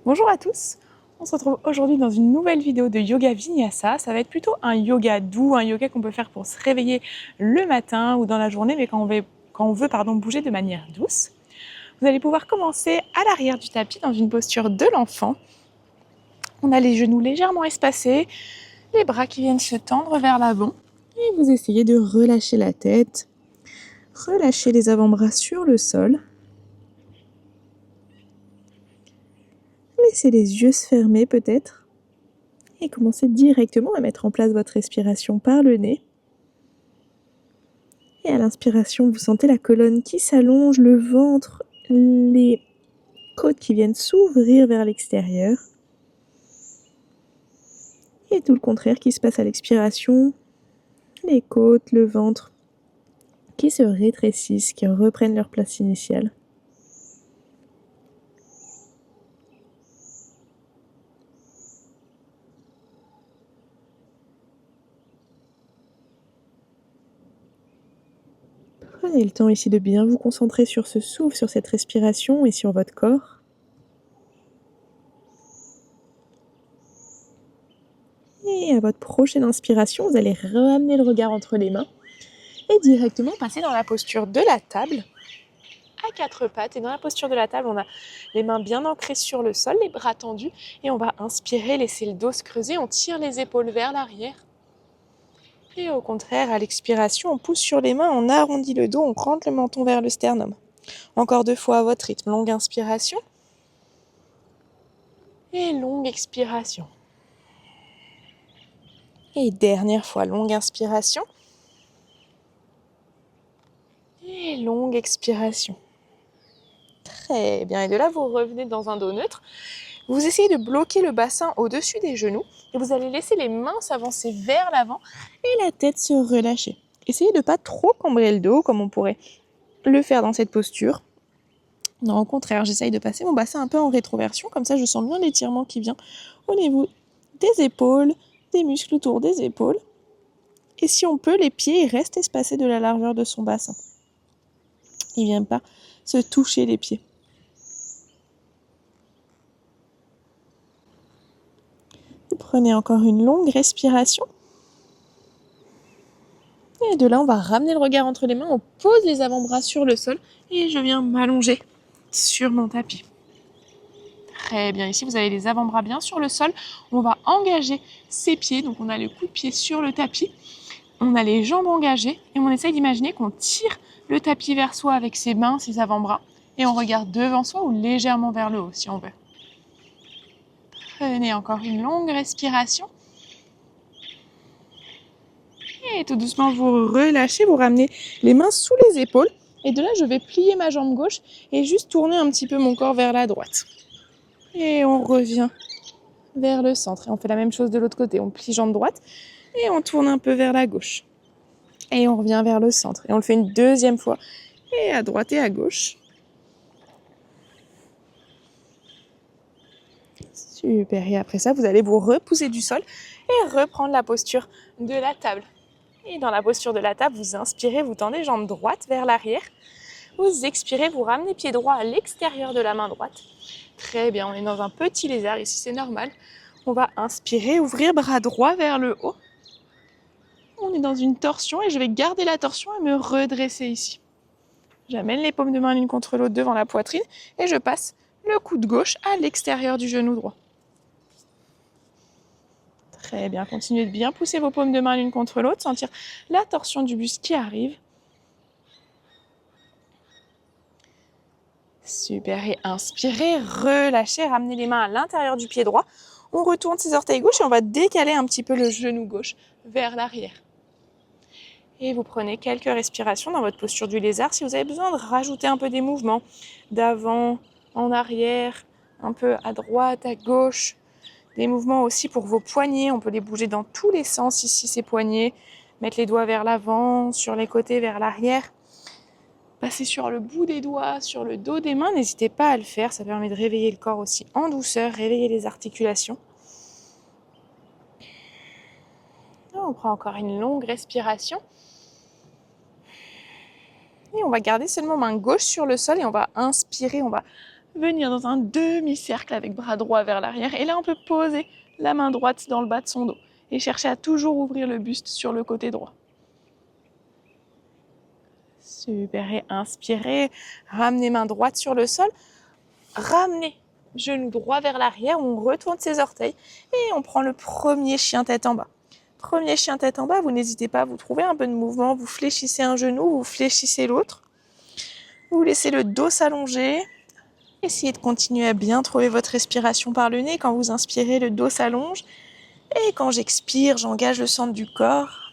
Bonjour à tous, on se retrouve aujourd'hui dans une nouvelle vidéo de Yoga Vinyasa. Ça va être plutôt un yoga doux, un yoga qu'on peut faire pour se réveiller le matin ou dans la journée, mais quand on veut bouger de manière douce. Vous allez pouvoir commencer à l'arrière du tapis dans une posture de l'enfant. On a les genoux légèrement espacés, les bras qui viennent se tendre vers l'avant. Et vous essayez de relâcher la tête, relâcher les avant-bras sur le sol. Laissez les yeux se fermer peut-être. Et commencez directement à mettre en place votre respiration par le nez. Et à l'inspiration, vous sentez la colonne qui s'allonge, le ventre, les côtes qui viennent s'ouvrir vers l'extérieur. Et tout le contraire qui se passe à l'expiration, les côtes, le ventre qui se rétrécissent, qui reprennent leur place initiale. Prenez le temps ici de bien vous concentrer sur ce souffle, sur cette respiration et sur votre corps. Et à votre prochaine inspiration, vous allez ramener le regard entre les mains et directement passer dans la posture de la table à quatre pattes. Et dans la posture de la table, on a les mains bien ancrées sur le sol, les bras tendus. Et on va inspirer, laisser le dos se creuser. On tire les épaules vers l'arrière. Et au contraire, à l'expiration, on pousse sur les mains, on arrondit le dos, on rentre le menton vers le sternum. Encore 2 fois à votre rythme. Longue inspiration. Et longue expiration. Et dernière fois, longue inspiration. Et longue expiration. Très bien. Et de là, vous revenez dans un dos neutre. Vous essayez de bloquer le bassin au-dessus des genoux et vous allez laisser les mains s'avancer vers l'avant et la tête se relâcher. Essayez de ne pas trop cambrer le dos comme on pourrait le faire dans cette posture. Non, au contraire, j'essaye de passer mon bassin un peu en rétroversion, comme ça je sens bien l'étirement qui vient au niveau des épaules, des muscles autour des épaules. Et si on peut, les pieds restent espacés de la largeur de son bassin. Il ne vient pas se toucher les pieds. Prenez encore une longue respiration. Et de là, on va ramener le regard entre les mains, on pose les avant-bras sur le sol et je viens m'allonger sur mon tapis. Très bien, ici vous avez les avant-bras bien sur le sol. On va engager ses pieds, donc on a le coup de pied sur le tapis. On a les jambes engagées et on essaye d'imaginer qu'on tire le tapis vers soi avec ses mains, ses avant-bras. Et on regarde devant soi ou légèrement vers le haut si on veut. Prenez encore une longue respiration. Et tout doucement, vous relâchez, vous ramenez les mains sous les épaules. Et de là, je vais plier ma jambe gauche et juste tourner un petit peu mon corps vers la droite. Et on revient vers le centre. Et on fait la même chose de l'autre côté. On plie jambe droite et on tourne un peu vers la gauche. Et on revient vers le centre. Et on le fait une deuxième fois. Et à droite et à gauche. Super. Et après ça, vous allez vous repousser du sol et reprendre la posture de la table. Et dans la posture de la table, vous inspirez, vous tendez jambe droite vers l'arrière. Vous expirez, vous ramenez pied droit à l'extérieur de la main droite. Très bien, on est dans un petit lézard, ici c'est normal. On va inspirer, ouvrir bras droit vers le haut. On est dans une torsion et je vais garder la torsion et me redresser ici. J'amène les paumes de main l'une contre l'autre devant la poitrine et je passe le coude gauche à l'extérieur du genou droit. Très bien, continuez de bien pousser vos paumes de main l'une contre l'autre, sentir la torsion du buste qui arrive. Super, et inspirez, relâchez, ramenez les mains à l'intérieur du pied droit. On retourne ses orteils gauche et on va décaler un petit peu le genou gauche vers l'arrière. Et vous prenez quelques respirations dans votre posture du lézard. Si vous avez besoin de rajouter un peu des mouvements d'avant, en arrière, un peu à droite, à gauche. Des mouvements aussi pour vos poignets. On peut les bouger dans tous les sens ici, ces poignets. Mettre les doigts vers l'avant, sur les côtés, vers l'arrière. Passer sur le bout des doigts, sur le dos des mains, n'hésitez pas à le faire, ça permet de réveiller le corps aussi en douceur, réveiller les articulations. On prend encore une longue respiration. Et on va garder seulement main gauche sur le sol et on va inspirer, on va venir dans un demi-cercle avec bras droit vers l'arrière. Et là, on peut poser la main droite dans le bas de son dos et chercher à toujours ouvrir le buste sur le côté droit. Super, et inspirez, ramenez main droite sur le sol, ramenez genou droit vers l'arrière, on retourne ses orteils et on prend le premier chien tête en bas. Premier chien tête en bas, vous n'hésitez pas, vous trouvez un peu de mouvement, vous fléchissez un genou, vous fléchissez l'autre, vous laissez le dos s'allonger. Essayez de continuer à bien trouver votre respiration par le nez. Quand vous inspirez, le dos s'allonge. Et quand j'expire, j'engage le centre du corps.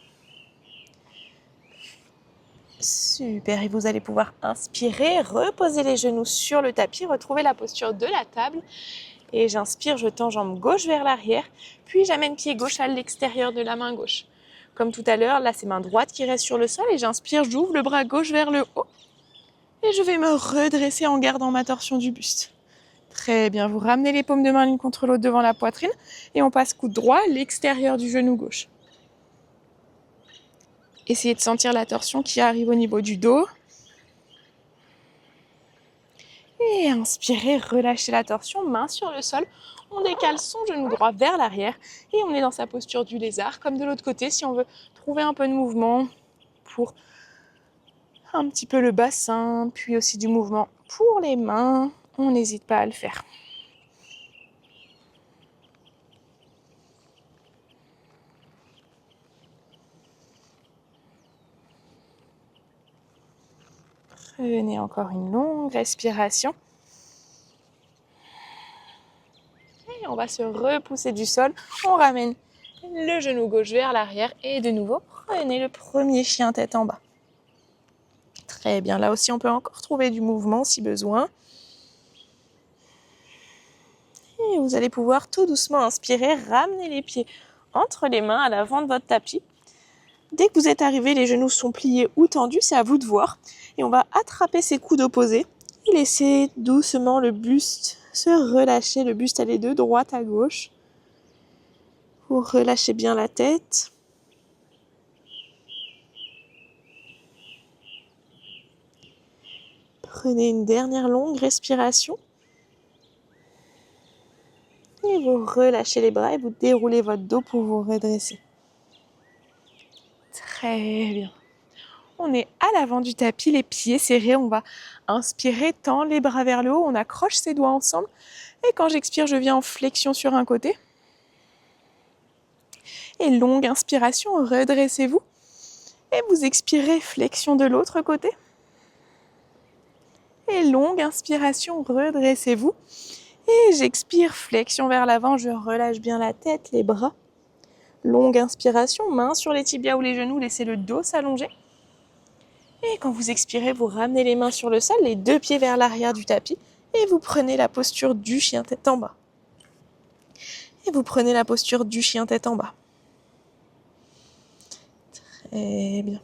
Super, et vous allez pouvoir inspirer, reposer les genoux sur le tapis, retrouver la posture de la table. Et j'inspire, je tends jambe gauche vers l'arrière, puis j'amène pied gauche à l'extérieur de la main gauche. Comme tout à l'heure, là c'est main droite qui reste sur le sol et j'inspire, j'ouvre le bras gauche vers le haut. Et je vais me redresser en gardant ma torsion du buste. Très bien, vous ramenez les paumes de main l'une contre l'autre devant la poitrine et on passe coude droit à l'extérieur du genou gauche. Essayez de sentir la torsion qui arrive au niveau du dos. Et inspirez, relâchez la torsion, main sur le sol. On décale son genou droit vers l'arrière et on est dans sa posture du lézard. Comme de l'autre côté, si on veut trouver un peu de mouvement pour un petit peu le bassin, puis aussi du mouvement pour les mains, on n'hésite pas à le faire. Prenez encore une longue respiration. Et on va se repousser du sol. On ramène le genou gauche vers l'arrière et de nouveau, prenez le premier chien tête en bas. Très bien, là aussi on peut encore trouver du mouvement si besoin. Et vous allez pouvoir tout doucement inspirer, ramener les pieds entre les mains à l'avant de votre tapis. Dès que vous êtes arrivé, les genoux sont pliés ou tendus, c'est à vous de voir. Et on va attraper ces coudes opposés et laisser doucement le buste se relâcher, le buste aller de droite à gauche. Vous relâchez bien la tête. Prenez une dernière longue respiration. Et vous relâchez les bras et vous déroulez votre dos pour vous redresser. Très bien. On est à l'avant du tapis, les pieds serrés. On va inspirer, tendre les bras vers le haut. On accroche ses doigts ensemble. Et quand j'expire, je viens en flexion sur un côté. Et longue inspiration, redressez-vous. Et vous expirez, flexion de l'autre côté. Et longue inspiration, redressez-vous. Et j'expire, flexion vers l'avant, je relâche bien la tête, les bras. Longue inspiration, main sur les tibias ou les genoux, laissez le dos s'allonger. Et quand vous expirez, vous ramenez les mains sur le sol, les deux pieds vers l'arrière du tapis. Et vous prenez la posture du chien tête en bas. Et vous prenez la posture du chien tête en bas. Très bien.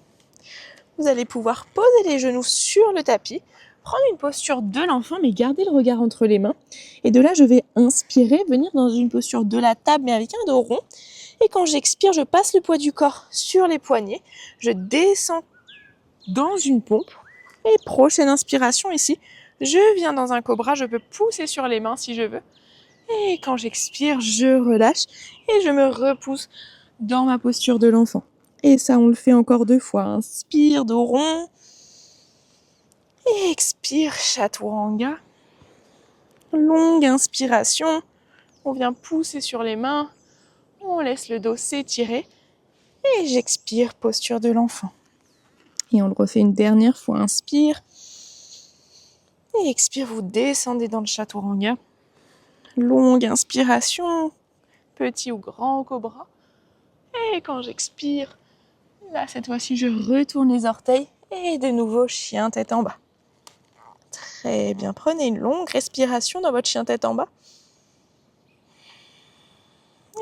Vous allez pouvoir poser les genoux sur le tapis, prendre une posture de l'enfant, mais garder le regard entre les mains. Et de là, je vais inspirer, venir dans une posture de la table, mais avec un dos rond. Et quand j'expire, je passe le poids du corps sur les poignets. Je descends dans une pompe. Et prochaine inspiration ici, je viens dans un cobra. Je peux pousser sur les mains si je veux. Et quand j'expire, je relâche et je me repousse dans ma posture de l'enfant. Et ça, on le fait encore 2 fois. Inspire, dos rond. Et expire, chaturanga. Longue inspiration. On vient pousser sur les mains. On laisse le dos s'étirer. Et j'expire, posture de l'enfant. Et on le refait une dernière fois. Inspire. Et expire, vous descendez dans le chaturanga. Longue inspiration. Petit ou grand cobra. Et quand j'expire, là, cette fois-ci, je retourne les orteils et de nouveau, chien tête en bas. Très bien. Prenez une longue respiration dans votre chien tête en bas.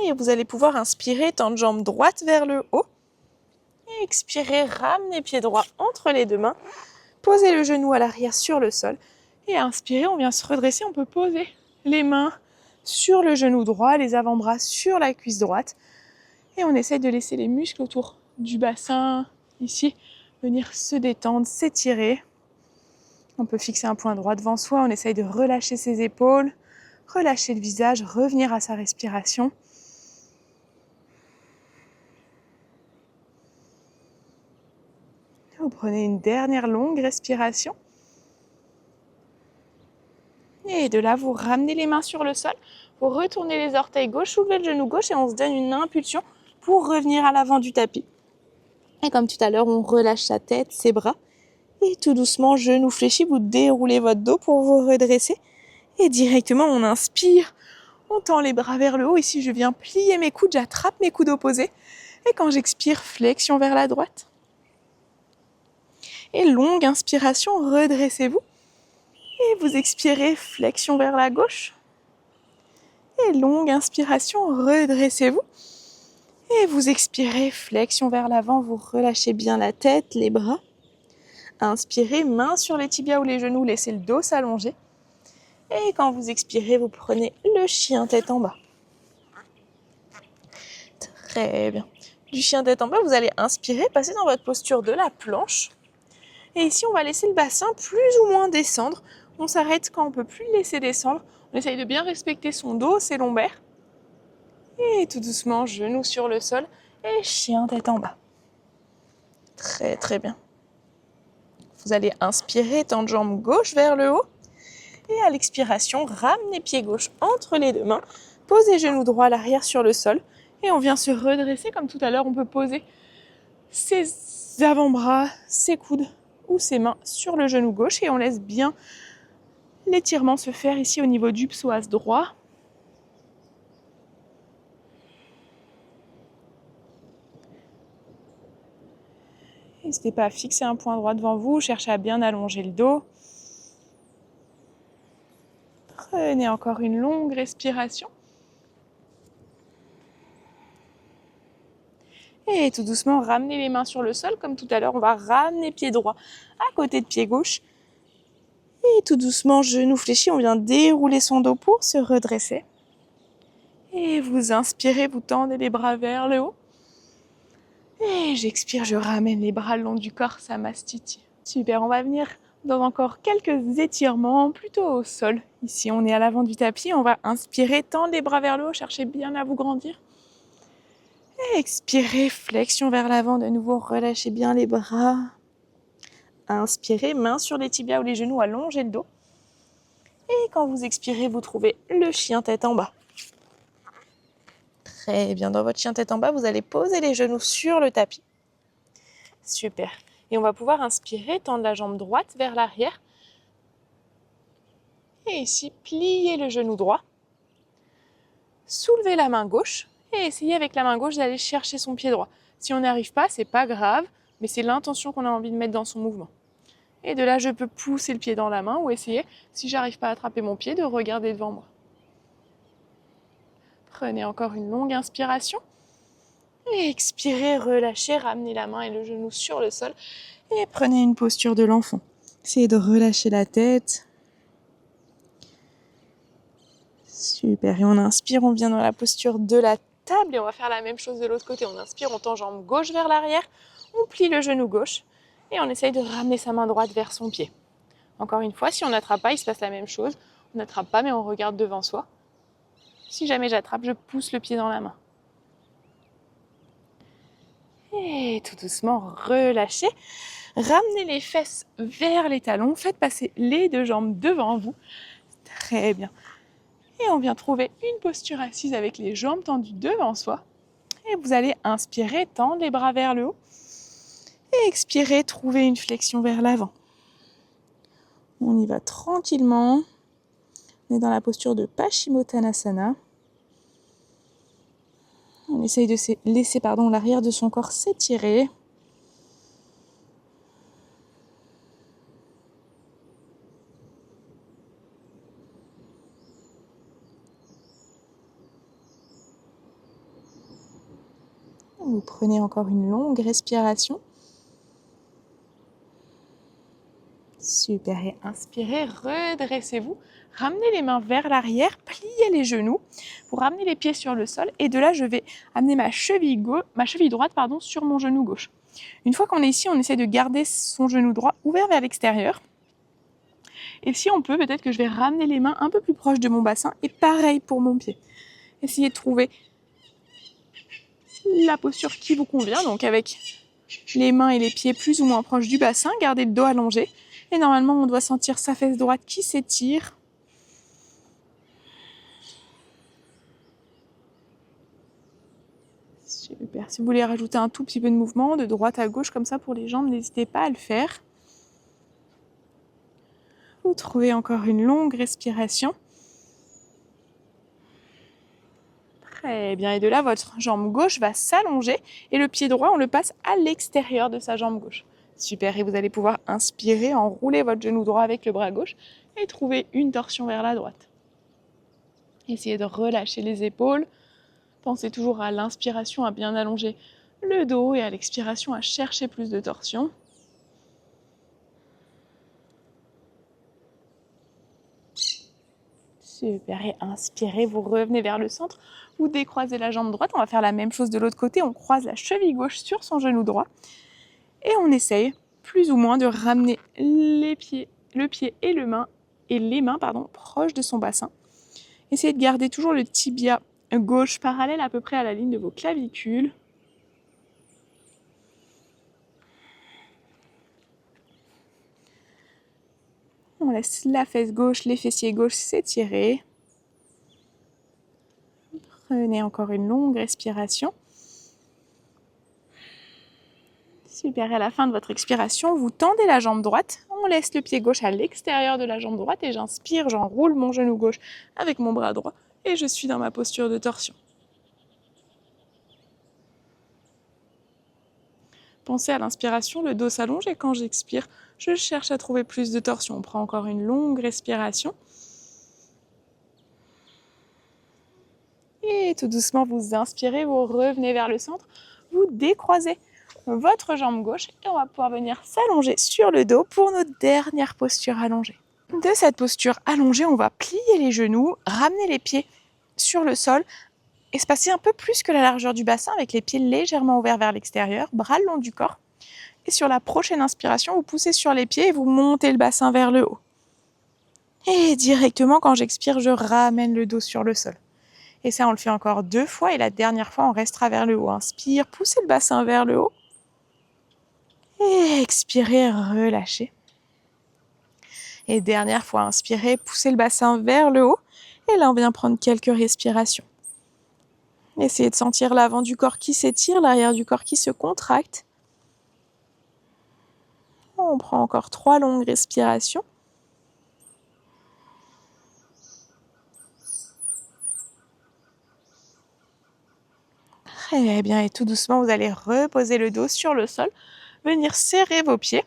Et vous allez pouvoir inspirer, tendre jambe droite vers le haut. Et expirer, ramener pied droit entre les deux mains. Posez le genou à l'arrière sur le sol. Et inspirer, on vient se redresser. On peut poser les mains sur le genou droit, les avant-bras sur la cuisse droite. Et on essaie de laisser les muscles autour du bassin, ici, venir se détendre, s'étirer. On peut fixer un point droit devant soi, on essaye de relâcher ses épaules, relâcher le visage, revenir à sa respiration. Vous prenez une dernière longue respiration. Et de là, vous ramenez les mains sur le sol, vous retournez les orteils gauche, soulevez le genou gauche et on se donne une impulsion pour revenir à l'avant du tapis. Et comme tout à l'heure, on relâche sa tête, ses bras. Et tout doucement, genou fléchi, vous déroulez votre dos pour vous redresser. Et directement, on inspire, on tend les bras vers le haut. Ici, je viens plier mes coudes, j'attrape mes coudes opposés. Et quand j'expire, flexion vers la droite. Et longue inspiration, redressez-vous. Et vous expirez, flexion vers la gauche. Et longue inspiration, redressez-vous. Et vous expirez, flexion vers l'avant, vous relâchez bien la tête, les bras. Inspirez, main sur les tibias ou les genoux, laissez le dos s'allonger. Et quand vous expirez, vous prenez le chien tête en bas. Très bien. Du chien tête en bas, vous allez inspirer, passer dans votre posture de la planche. Et ici, on va laisser le bassin plus ou moins descendre. On s'arrête quand on ne peut plus le laisser descendre. On essaye de bien respecter son dos, ses lombaires. Et tout doucement, genoux sur le sol et chien tête en bas. Très très bien. Vous allez inspirer, tendre jambe gauche vers le haut. Et à l'expiration, ramenez pied gauche entre les deux mains. Posez genou droit à l'arrière sur le sol. Et on vient se redresser comme tout à l'heure. On peut poser ses avant-bras, ses coudes ou ses mains sur le genou gauche. Et on laisse bien l'étirement se faire ici au niveau du psoas droit. N'hésitez pas à fixer un point droit devant vous, cherchez à bien allonger le dos. Prenez encore une longue respiration. Et tout doucement, ramenez les mains sur le sol. Comme tout à l'heure, on va ramener pied droit à côté de pied gauche. Et tout doucement, genou fléchi, on vient dérouler son dos pour se redresser. Et vous inspirez, vous tendez les bras vers le haut. Et j'expire, je ramène les bras le long du corps, ça mastite. Super, on va venir dans encore quelques étirements, plutôt au sol. Ici, on est à l'avant du tapis, on va inspirer, tendre les bras vers le haut, cherchez bien à vous grandir. Et expirez, flexion vers l'avant, de nouveau, relâchez bien les bras. Inspirez, main sur les tibias ou les genoux, allongez le dos. Et quand vous expirez, vous trouvez le chien tête en bas. Très bien, dans votre chien tête en bas, vous allez poser les genoux sur le tapis. Super. Et on va pouvoir inspirer, tendre la jambe droite vers l'arrière. Et ici, plier le genou droit. Soulevez la main gauche et essayez avec la main gauche d'aller chercher son pied droit. Si on n'y arrive pas, c'est pas grave, mais c'est l'intention qu'on a envie de mettre dans son mouvement. Et de là, je peux pousser le pied dans la main ou essayer, si j'arrive pas à attraper mon pied, de regarder devant moi. Prenez encore une longue inspiration. Et expirez, relâchez, ramenez la main et le genou sur le sol. Et prenez une posture de l'enfant. Essayez de relâcher la tête. Super. Et on inspire, on vient dans la posture de la table. Et on va faire la même chose de l'autre côté. On inspire, on tend jambe gauche vers l'arrière. On plie le genou gauche. Et on essaye de ramener sa main droite vers son pied. Encore une fois, si on n'attrape pas, il se passe la même chose. On n'attrape pas, mais on regarde devant soi. Si jamais j'attrape, je pousse le pied dans la main. Et tout doucement, relâchez. Ramenez les fesses vers les talons. Faites passer les deux jambes devant vous. Très bien. Et on vient trouver une posture assise avec les jambes tendues devant soi. Et vous allez inspirer, tendre les bras vers le haut. Et expirer, trouver une flexion vers l'avant. On y va tranquillement. On est dans la posture de Paschimottanasana. On essaye de laisser l'arrière de son corps s'étirer. Vous prenez encore une longue respiration. Super, et inspirez, redressez-vous. Ramenez les mains vers l'arrière, pliez les genoux. Vous ramenez les pieds sur le sol et de là, je vais amener ma cheville droite sur mon genou gauche. Une fois qu'on est ici, on essaie de garder son genou droit ouvert vers l'extérieur. Et si on peut, peut-être que je vais ramener les mains un peu plus proches de mon bassin et pareil pour mon pied. Essayez de trouver la posture qui vous convient, donc avec les mains et les pieds plus ou moins proches du bassin, gardez le dos allongé et normalement on doit sentir sa fesse droite qui s'étire. Super. Si vous voulez rajouter un tout petit peu de mouvement de droite à gauche comme ça pour les jambes, n'hésitez pas à le faire. Vous trouvez encore une longue respiration. Très bien. Et de là, votre jambe gauche va s'allonger et le pied droit, on le passe à l'extérieur de sa jambe gauche. Super. Et vous allez pouvoir inspirer, enrouler votre genou droit avec le bras gauche et trouver une torsion vers la droite. Essayez de relâcher les épaules. Pensez toujours à l'inspiration à bien allonger le dos et à l'expiration à chercher plus de torsion. Super, et inspirez, vous revenez vers le centre, vous décroisez la jambe droite, on va faire la même chose de l'autre côté, on croise la cheville gauche sur son genou droit et on essaye plus ou moins de ramener le pied et les mains proches de son bassin. Essayez de garder toujours le tibia gauche parallèle à peu près à la ligne de vos clavicules. On laisse la fesse gauche, les fessiers gauches s'étirer. Prenez encore une longue respiration. Super, et à la fin de votre expiration, vous tendez la jambe droite. On laisse le pied gauche à l'extérieur de la jambe droite et j'inspire, j'enroule mon genou gauche avec mon bras droit et je suis dans ma posture de torsion. Pensez à l'inspiration, le dos s'allonge et quand j'expire, je cherche à trouver plus de torsion. On prend encore une longue respiration. Et tout doucement, vous inspirez, vous revenez vers le centre, vous décroisez votre jambe gauche et on va pouvoir venir s'allonger sur le dos pour notre dernière posture allongée. De cette posture allongée, on va plier les genoux, ramener les pieds sur le sol, espacer un peu plus que la largeur du bassin avec les pieds légèrement ouverts vers l'extérieur, bras le long du corps. Et sur la prochaine inspiration, vous poussez sur les pieds et vous montez le bassin vers le haut. Et directement, quand j'expire, je ramène le dos sur le sol. Et ça, on le fait encore 2 fois et la dernière fois, on restera vers le haut. Inspire, poussez le bassin vers le haut. Et expirez, relâchez. Et dernière fois, inspirez, poussez le bassin vers le haut. Et là, on vient prendre quelques respirations. Essayez de sentir l'avant du corps qui s'étire, l'arrière du corps qui se contracte. On prend encore 3 longues respirations. Très bien, et tout doucement, vous allez reposer le dos sur le sol, venir serrer vos pieds.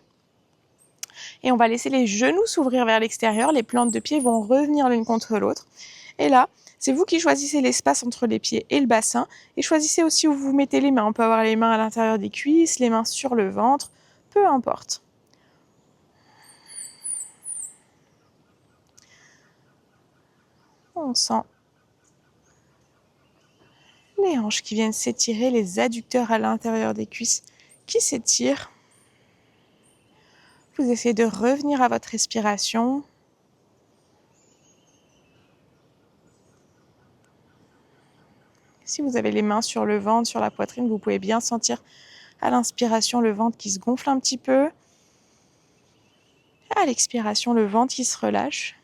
Et on va laisser les genoux s'ouvrir vers l'extérieur, les plantes de pieds vont revenir l'une contre l'autre. Et là, c'est vous qui choisissez l'espace entre les pieds et le bassin, et choisissez aussi où vous mettez les mains. On peut avoir les mains à l'intérieur des cuisses, les mains sur le ventre, peu importe. On sent les hanches qui viennent s'étirer, les adducteurs à l'intérieur des cuisses qui s'étirent. Vous essayez de revenir à votre respiration. Si vous avez les mains sur le ventre, sur la poitrine, vous pouvez bien sentir à l'inspiration le ventre qui se gonfle un petit peu. À l'expiration, le ventre qui se relâche.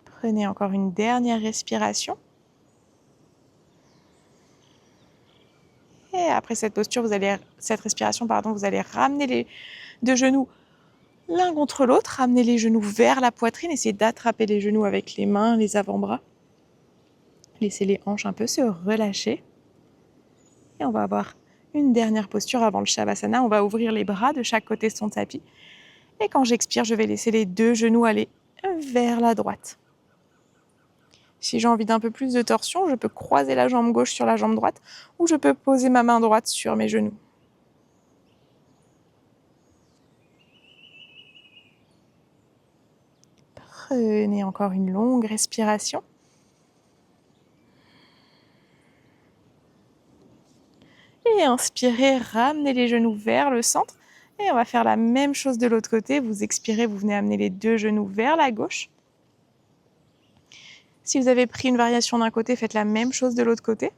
Prenez encore une dernière respiration. Et après cette posture, vous allez ramener les deux genoux l'un contre l'autre, ramener les genoux vers la poitrine, essayez d'attraper les genoux avec les mains, les avant-bras. Laissez les hanches un peu se relâcher. Et on va avoir une dernière posture avant le Shavasana. On va ouvrir les bras de chaque côté de son tapis. Et quand j'expire, je vais laisser les deux genoux aller vers la droite. Si j'ai envie d'un peu plus de torsion, je peux croiser la jambe gauche sur la jambe droite ou je peux poser ma main droite sur mes genoux. Prenez encore une longue respiration. inspirez, ramenez les genoux vers le centre. Et on va faire la même chose de l'autre côté. Vous expirez, vous venez amener les deux genoux vers la gauche. Si vous avez pris une variation d'un côté, faites la même chose de l'autre côté.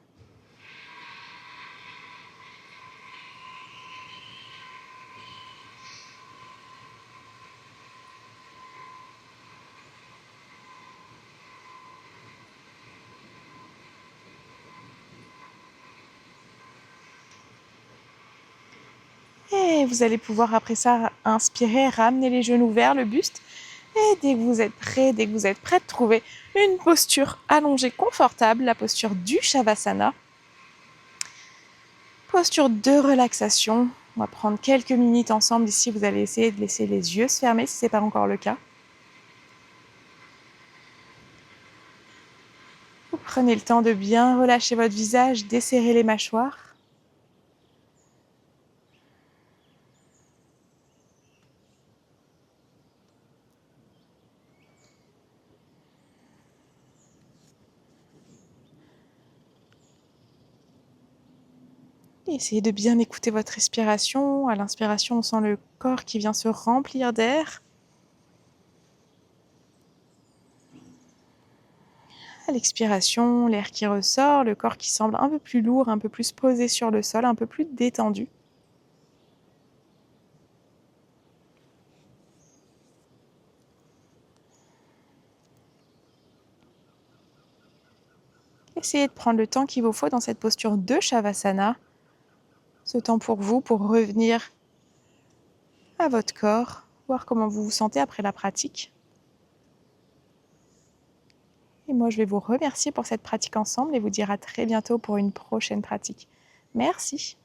Et vous allez pouvoir après ça inspirer, ramener les genoux vers le buste. Et dès que vous êtes prêt, dès que vous êtes prête, trouvez une posture allongée confortable, la posture du Shavasana. Posture de relaxation. On va prendre quelques minutes ensemble ici. Vous allez essayer de laisser les yeux se fermer si ce n'est pas encore le cas. Vous prenez le temps de bien relâcher votre visage, desserrer les mâchoires. Essayez de bien écouter votre respiration. À l'inspiration, on sent le corps qui vient se remplir d'air. À l'expiration, l'air qui ressort, le corps qui semble un peu plus lourd, un peu plus posé sur le sol, un peu plus détendu. Essayez de prendre le temps qu'il vous faut dans cette posture de Shavasana. Ce temps pour vous, pour revenir à votre corps, voir comment vous vous sentez après la pratique. Et moi, je vais vous remercier pour cette pratique ensemble et vous dire à très bientôt pour une prochaine pratique. Merci.